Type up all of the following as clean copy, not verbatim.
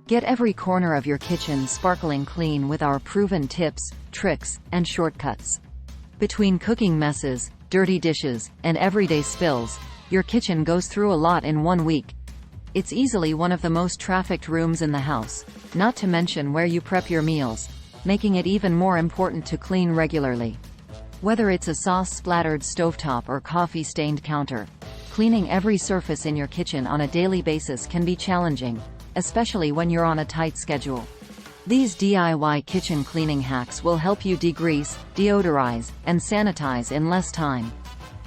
Get every corner of your kitchen sparkling clean with our proven tips, tricks, and shortcuts. Between cooking messes, dirty dishes, and everyday spills, your kitchen goes through a lot in 1 week. It's easily one of the most trafficked rooms in the house, not to mention where you prep your meals, making it even more important to clean regularly. Whether it's a sauce-splattered stovetop or coffee-stained counter, cleaning every surface in your kitchen on a daily basis can be challenging, especially when you're on a tight schedule. These DIY kitchen cleaning hacks will help you degrease, deodorize, and sanitize in less time.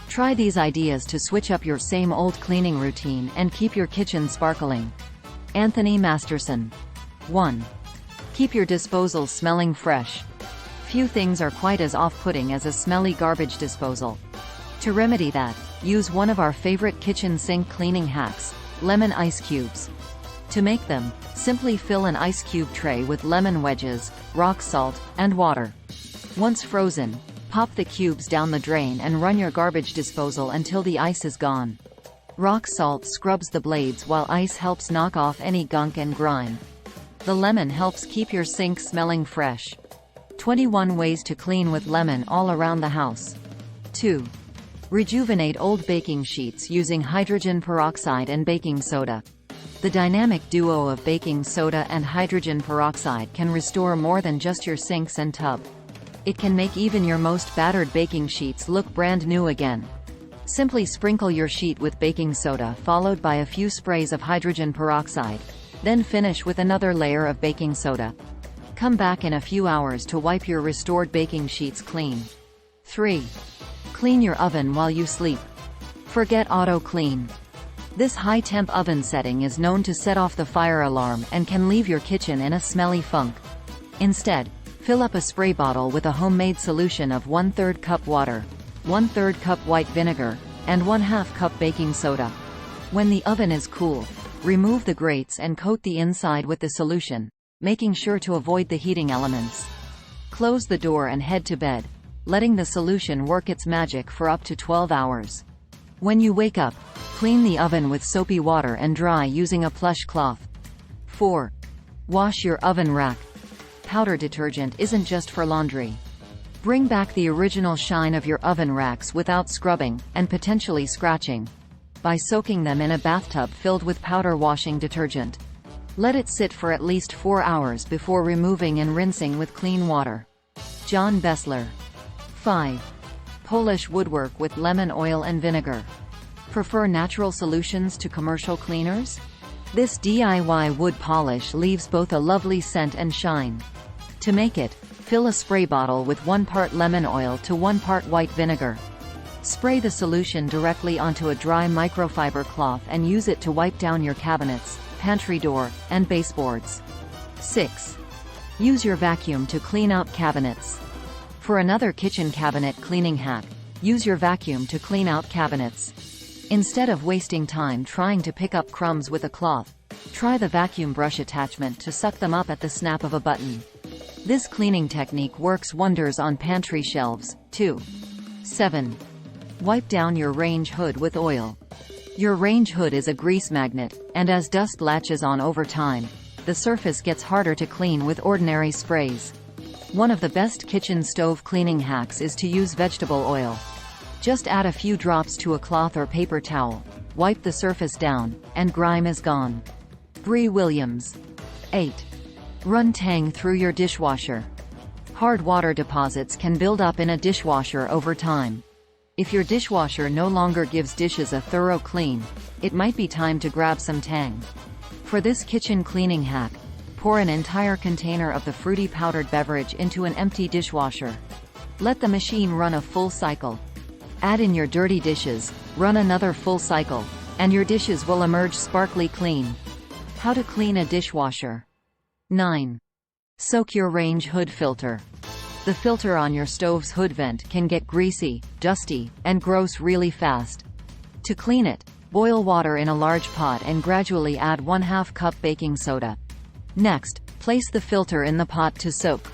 Try these ideas to switch up your same old cleaning routine and keep your kitchen sparkling. Anthony Masterson. 1. Keep your disposal smelling fresh. Few things are quite as off-putting as a smelly garbage disposal. To remedy that, use one of our favorite kitchen sink cleaning hacks, lemon ice cubes. To make them, simply fill an ice cube tray with lemon wedges, rock salt, and water. Once frozen, pop the cubes down the drain and run your garbage disposal until the ice is gone. Rock salt scrubs the blades while ice helps knock off any gunk and grime. The lemon helps keep your sink smelling fresh. 21 ways to clean with lemon all around the house. 2. Rejuvenate old baking sheets using hydrogen peroxide and baking soda. The dynamic duo of baking soda and hydrogen peroxide can restore more than just your sinks and tub. It can make even your most battered baking sheets look brand new again. Simply sprinkle your sheet with baking soda followed by a few sprays of hydrogen peroxide, then finish with another layer of baking soda. Come back in a few hours to wipe your restored baking sheets clean. 3. Clean your oven while you sleep. Forget auto clean. This high-temp oven setting is known to set off the fire alarm and can leave your kitchen in a smelly funk. Instead, fill up a spray bottle with a homemade solution of 1/3 cup water, 1/3 cup white vinegar, and 1/2 cup baking soda. When the oven is cool, remove the grates and coat the inside with the solution, making sure to avoid the heating elements. Close the door and head to bed, letting the solution work its magic for up to 12 hours. When you wake up, clean the oven with soapy water and dry using a plush cloth. 4. Wash your oven rack. Powder detergent isn't just for laundry. Bring back the original shine of your oven racks without scrubbing, and potentially scratching, by soaking them in a bathtub filled with powder washing detergent. Let it sit for at least 4 hours before removing and rinsing with clean water. John Bessler. 5. Polish woodwork with lemon oil and vinegar. Prefer natural solutions to commercial cleaners? This DIY wood polish leaves both a lovely scent and shine. To make it, fill a spray bottle with 1 part lemon oil to 1 part white vinegar. Spray the solution directly onto a dry microfiber cloth and use it to wipe down your cabinets, pantry door, and baseboards. 6. Use your vacuum to clean out cabinets. For another kitchen cabinet cleaning hack, use your vacuum to clean out cabinets. Instead of wasting time trying to pick up crumbs with a cloth, try the vacuum brush attachment to suck them up at the snap of a button. This cleaning technique works wonders on pantry shelves, too. 7. Wipe down your range hood with oil. Your range hood is a grease magnet, and as dust latches on over time, the surface gets harder to clean with ordinary sprays. One of the best kitchen stove cleaning hacks is to use vegetable oil. Just add a few drops to a cloth or paper towel, wipe the surface down, and grime is gone. Bree Williams. 8. Run Tang through your dishwasher. Hard water deposits can build up in a dishwasher over time. If your dishwasher no longer gives dishes a thorough clean, it might be time to grab some Tang. For this kitchen cleaning hack, pour an entire container of the fruity powdered beverage into an empty dishwasher. Let the machine run a full cycle. Add in your dirty dishes, run another full cycle, and your dishes will emerge sparkly clean. How to clean a dishwasher. 9. Soak your range hood filter. The filter on your stove's hood vent can get greasy, dusty, and gross really fast. To clean it, boil water in a large pot and gradually add 1/2 cup baking soda. Next, place the filter in the pot to soak.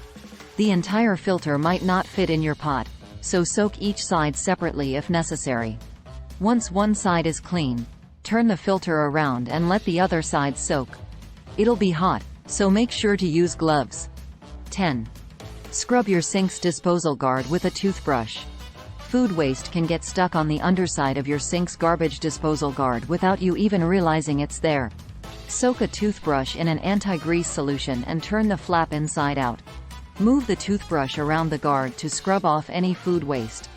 The entire filter might not fit in your pot, so soak each side separately if necessary. Once one side is clean, turn the filter around and let the other side soak. It'll be hot, so make sure to use gloves. 10. Scrub your sink's disposal guard with a toothbrush. Food waste can get stuck on the underside of your sink's garbage disposal guard without you even realizing it's there. Soak a toothbrush in an anti-grease solution and turn the flap inside out. Move the toothbrush around the guard to scrub off any food waste.